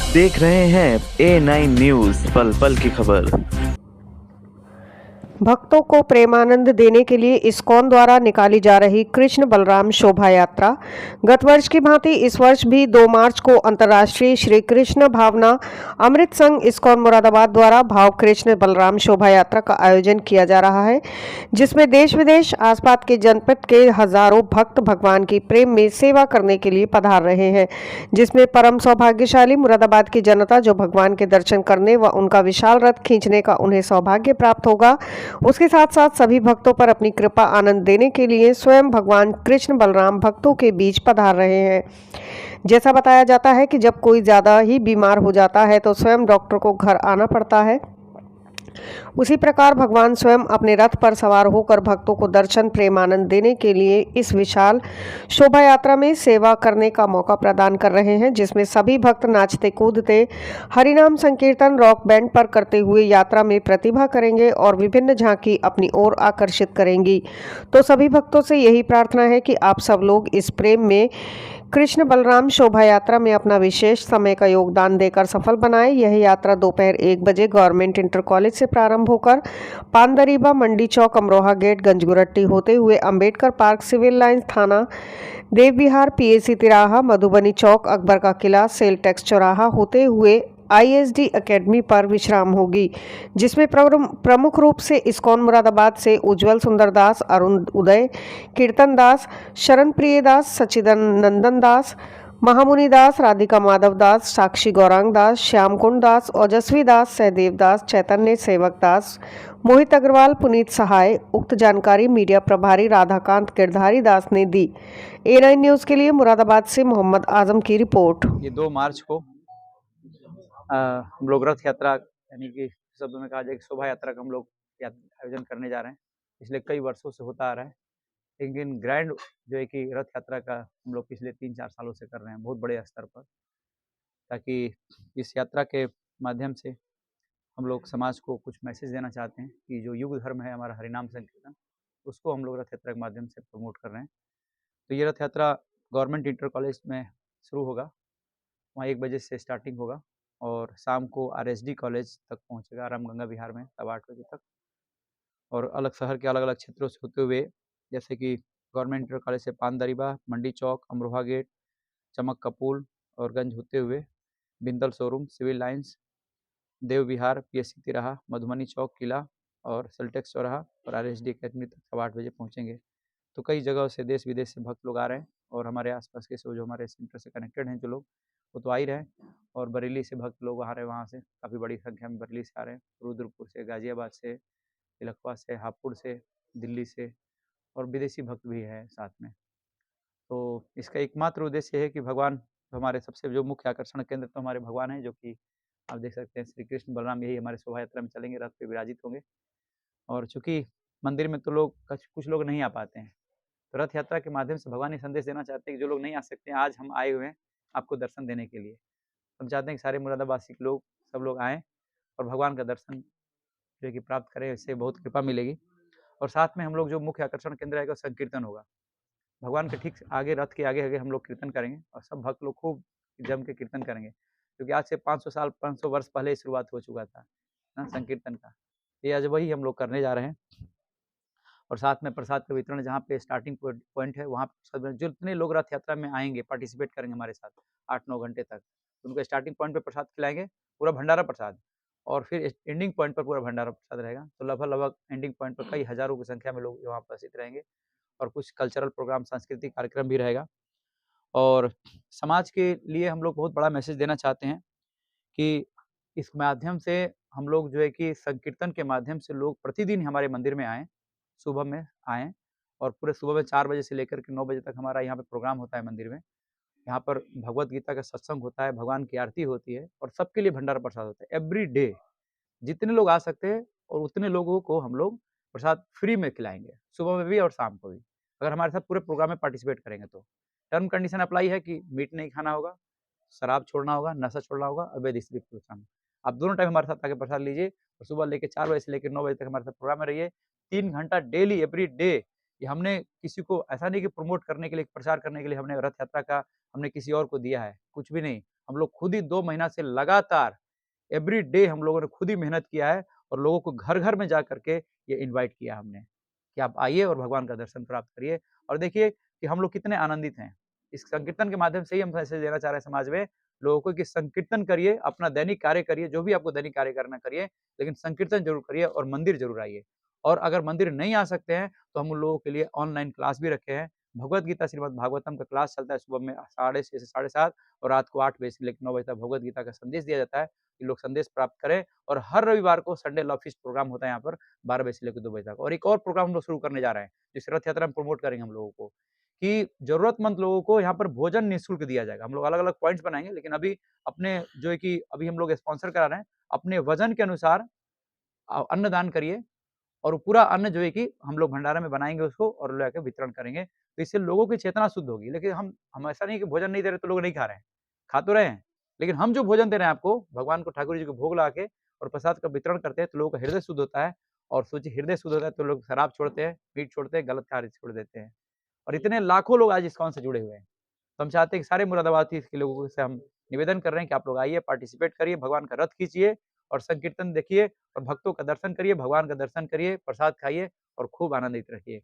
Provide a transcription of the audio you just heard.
देख रहे हैं A9 न्यूज़, पल पल की खबर। भक्तों को प्रेमानंद देने के लिए इस्कॉन द्वारा निकाली जा रही कृष्ण बलराम शोभा यात्रा गत वर्ष की भांति इस वर्ष भी 2 मार्च को अंतर्राष्ट्रीय श्री कृष्ण भावना अमृत संघ इस्कॉन मुरादाबाद द्वारा भाव कृष्ण बलराम शोभा यात्रा का आयोजन किया जा रहा है, जिसमें देश विदेश आसपास के जनपद के हजारों भक्त भगवान की प्रेम में सेवा करने के लिए पधार रहे हैं, जिसमें परम सौभाग्यशाली मुरादाबाद की जनता जो भगवान के दर्शन करने व उनका विशाल रथ खींचने का उन्हें सौभाग्य प्राप्त होगा, उसके साथ साथ सभी भक्तों पर अपनी कृपा आनंद देने के लिए स्वयं भगवान कृष्ण बलराम भक्तों के बीच पधार रहे हैं। जैसा बताया जाता है कि जब कोई ज्यादा ही बीमार हो जाता है तो स्वयं डॉक्टर को घर आना पड़ता है, उसी प्रकार भगवान स्वयं अपने रथ पर सवार होकर भक्तों को दर्शन प्रेमानंद देने के लिए इस विशाल शोभा यात्रा में सेवा करने का मौका प्रदान कर रहे हैं, जिसमें सभी भक्त नाचते कूदते हरिनाम संकीर्तन रॉक बैंड पर करते हुए यात्रा में प्रतिभा करेंगे और विभिन्न झांकी अपनी ओर आकर्षित करेंगी। तो सभी भक्तों से यही प्रार्थना है कि आप सब लोग इस प्रेम में कृष्ण बलराम शोभा यात्रा में अपना विशेष समय का योगदान देकर सफल बनाएं। यह यात्रा दोपहर 1 बजे गवर्नमेंट इंटर कॉलेज से प्रारंभ होकर पानदरीबा, मंडी चौक, अमरोहा गेट, गंजगुरट्टी होते हुए अंबेडकर पार्क, सिविल लाइंस थाना, देव विहार, पीएसी तिराहा, मधुबनी चौक, अकबर का किला, सेल टैक्स चौराहा होते हुए आईएसडी एकेडमी पर विश्राम होगी, जिसमें प्रमुख रूप से इस्कॉन मुरादाबाद से उज्जवल सुंदर दास, अरुण उदय, कीर्तन दास, शरण प्रिय दास, सच्चिदानंदन दास, महामुनि दास, राधिका माधव दास, साक्षी गौरांग दास, श्याम कुंड दास, ओजस्वी दास, सहदेव दास, चैतन्य सेवक दास, मोहित अग्रवाल, पुनीत सहाय। उक्त जानकारी मीडिया प्रभारी राधाकांत गिरधारी दास ने दी। A9 न्यूज के लिए मुरादाबाद से मोहम्मद आजम की रिपोर्ट। ये 2 मार्च को हम लोग रथ यात्रा यानी कि शब्दों में कहा जाए कि शोभा यात्रा का हम लोग आयोजन करने जा रहे हैं। पिछले कई वर्षों से होता आ रहा है, लेकिन ग्रैंड जो है कि रथ यात्रा का हम लोग पिछले 3-4 सालों से कर रहे हैं बहुत बड़े स्तर पर, ताकि इस यात्रा के माध्यम से हम लोग समाज को कुछ मैसेज देना चाहते हैं कि जो युग धर्म है हमारा हरिनाम संकीर्तन, उसको हम लोग रथ यात्रा के माध्यम से प्रमोट कर रहे हैं। तो ये रथ यात्रा गवर्नमेंट इंटर कॉलेज में शुरू होगा, वहाँ 1 बजे से स्टार्टिंग होगा और शाम को आरएसडी कॉलेज तक पहुँचेगा, रामगंगा विहार में तब 8 बजे तक। और अलग शहर के अलग-अलग क्षेत्रों से होते हुए, जैसे कि गवर्नमेंट इंटर कॉलेज से पानदरीबा, मंडी चौक, अमरोहा गेट, चमक का पुल और गंज होते हुए बिंदल शोरूम, सिविल लाइंस, देव विहार, पीएससी तिराहा, मधुबनी चौक, किला और सेल्टेक्स चौराहा और आरएसडी अकेडमी तक सब 8 बजे पहुँचेंगे। तो कई जगहों से देश विदेश से भक्त लोग आ रहे हैं और हमारे आसपास के जो हमारे सेंटर से कनेक्टेड हैं जो लोग, वो तो आ ही रहे हैं। और बरेली से भक्त लोग आ रहे हैं, वहाँ से काफ़ी बड़ी संख्या में बरेली से आ रहे हैं, रुद्रपुर से, गाजियाबाद से, इलाहाबाद से, हापुड़ से, दिल्ली से और विदेशी भक्त भी हैं साथ में। तो इसका एकमात्र उद्देश्य है कि भगवान हमारे सबसे जो मुख्य आकर्षण केंद्र तो हमारे भगवान हैं, जो कि आप देख सकते हैं श्री कृष्ण बलराम यही हमारे शोभा यात्रा में चलेंगे, रथ पे विराजित होंगे। और चूँकि मंदिर में तो लोग कुछ लोग नहीं आ पाते हैं, तो रथ यात्रा के माध्यम से भगवान ये संदेश देना चाहते हैं कि जो लोग नहीं आ सकते हैं, आज हम आए हुए हैं आपको दर्शन देने के लिए। हम चाहते हैं कि सारे मुरादाबासी के लोग सब लोग आएँ और भगवान का दर्शन जो है कि प्राप्त करें, इससे बहुत कृपा मिलेगी। और साथ में हम लोग जो मुख्य आकर्षण केंद्र रहेगा संकीर्तन होगा। भगवान के ठीक आगे, रथ के आगे-आगे हम लोग कीर्तन करेंगे और सब भक्त लोग खूब जम के कीर्तन करेंगे, क्योंकि आज से 500 वर्ष पहले ही शुरुआत हो चुका था संकीर्तन का। ये आज वही हम लोग करने जा रहे हैं। और साथ में प्रसाद का वितरण, जहाँ पे स्टार्टिंग पॉइंट है वहाँ पे जितने लोग रथ यात्रा में आएंगे, पार्टिसिपेट करेंगे हमारे साथ 8-9 घंटे तक, उनको स्टार्टिंग पॉइंट पे प्रसाद खिलाएंगे, पूरा भंडारा प्रसाद, और फिर एंडिंग पॉइंट पर पूरा भंडारा प्रसाद रहेगा। तो लगभग एंडिंग पॉइंट पर कई हजारों की संख्या में लोग वहाँ उपस्थित रहेंगे और कुछ कल्चरल प्रोग्राम, सांस्कृतिक कार्यक्रम भी रहेगा। और समाज के लिए हम लोग बहुत बड़ा मैसेज देना चाहते हैं कि इस माध्यम से हम लोग जो है कि संकीर्तन के माध्यम से लोग प्रतिदिन हमारे मंदिर में आएँ, सुबह में आएँ और पूरे सुबह में 4 बजे से लेकर के 9 बजे तक हमारा यहाँ पे प्रोग्राम होता है मंदिर में। यहाँ पर भगवत गीता का सत्संग होता है, भगवान की आरती होती है और सबके लिए भंडारा प्रसाद होता है। एवरी डे जितने लोग आ सकते हैं और उतने लोगों को हम लोग प्रसाद फ्री में खिलाएँगे, सुबह में भी और शाम को भी। अगर हमारे साथ पूरे प्रोग्राम में पार्टिसिपेट करेंगे तो। टर्म कंडीशन अप्लाई है कि मीट नहीं खाना होगा, शराब छोड़ना होगा, नशा छोड़ना होगा, अवैध स्त्री प्रथा। आप दोनों टाइम हमारे साथ आके प्रसाद लीजिए और सुबह लेके 4 बजे से लेके 9 बजे तक हमारे साथ प्रोग्राम में रहिए। 3 घंटा डेली एवरी डे। ये हमने किसी को ऐसा नहीं कि प्रमोट करने के लिए, प्रचार करने के लिए हमने रथ यात्रा का हमने किसी और को दिया है, कुछ भी नहीं। हम लोग खुद ही 2 महीना से लगातार एवरी डे हम लोगों ने खुद ही मेहनत किया है और लोगों को घर-घर में जा करके ये इनवाइट किया हमने कि आप आइए और भगवान का दर्शन प्राप्त करिए। और देखिए कि हम लोग कितने आनंदित हैं। इस संकीर्तन के माध्यम से ही हम मैसेज देना चाह रहे हैं समाज में लोगों को कि संकीर्तन करिए, अपना दैनिक कार्य करिए, जो भी आपको दैनिक कार्य करना करिए, लेकिन संकीर्तन ज़रूर करिए और मंदिर ज़रूर आइए। और अगर मंदिर नहीं आ सकते हैं, तो हम उन लोगों के लिए ऑनलाइन क्लास भी रखे हैं। भगवत गीता श्रीमद् भागवतम का क्लास चलता है सुबह में 6:30 से 7:30 और रात को 8 बजे से लेकर 9 बजे तक भगवत गीता का संदेश दिया जाता है कि लोग संदेश प्राप्त करें। और हर रविवार को संडे लव फीस्ट प्रोग्राम होता है यहाँ पर 12 बजे से लेकर 2 बजे तक। और एक और प्रोग्राम हम लोग शुरू करने जा रहे हैं, जिस रथ यात्रा में प्रमोट करेंगे हम लोगों को कि ज़रूरतमंद लोगों को यहाँ पर भोजन निःशुल्क दिया जाएगा। हम लोग अलग-अलग पॉइंट्स बनाएँगे, लेकिन अभी अपने जो है कि अभी हम लोग स्पॉन्सर करा रहे हैं, अपने वज़न के अनुसार अन्नदान करिए और वो पूरा अन्न जो है कि हम लोग भंडारा में बनाएँगे उसको और ले आके वितरण करेंगे। तो इससे लोगों की चेतना शुद्ध होगी। लेकिन हम ऐसा नहीं है कि भोजन नहीं दे रहे तो लोग नहीं खा रहे हैं, खा तो रहे हैं। लेकिन हम जो भोजन दे रहे हैं आपको, भगवान को ठाकुर जी को भोग लगा के और प्रसाद का वितरण करते हैं, तो लोगों का हृदय शुद्ध होता है और सोचिए हृदय शुद्ध होता है तो लोग शराब छोड़ते हैं, मीट छोड़ते हैं, गलत कार्य छोड़ देते हैं। और इतने लाखों लोग आज इस्कॉन से जुड़े हुए हैं। तो हम चाहते हैं कि सारे मुरादाबादी के लोगों से हम निवेदन कर रहे हैं कि आप लोग आइए, पार्टिसिपेट करिए, भगवान का रथ खींचिए और संकीर्तन देखिए और भक्तों का दर्शन करिए, भगवान का दर्शन करिए, प्रसाद खाइए और खूब आनंदित रहिए।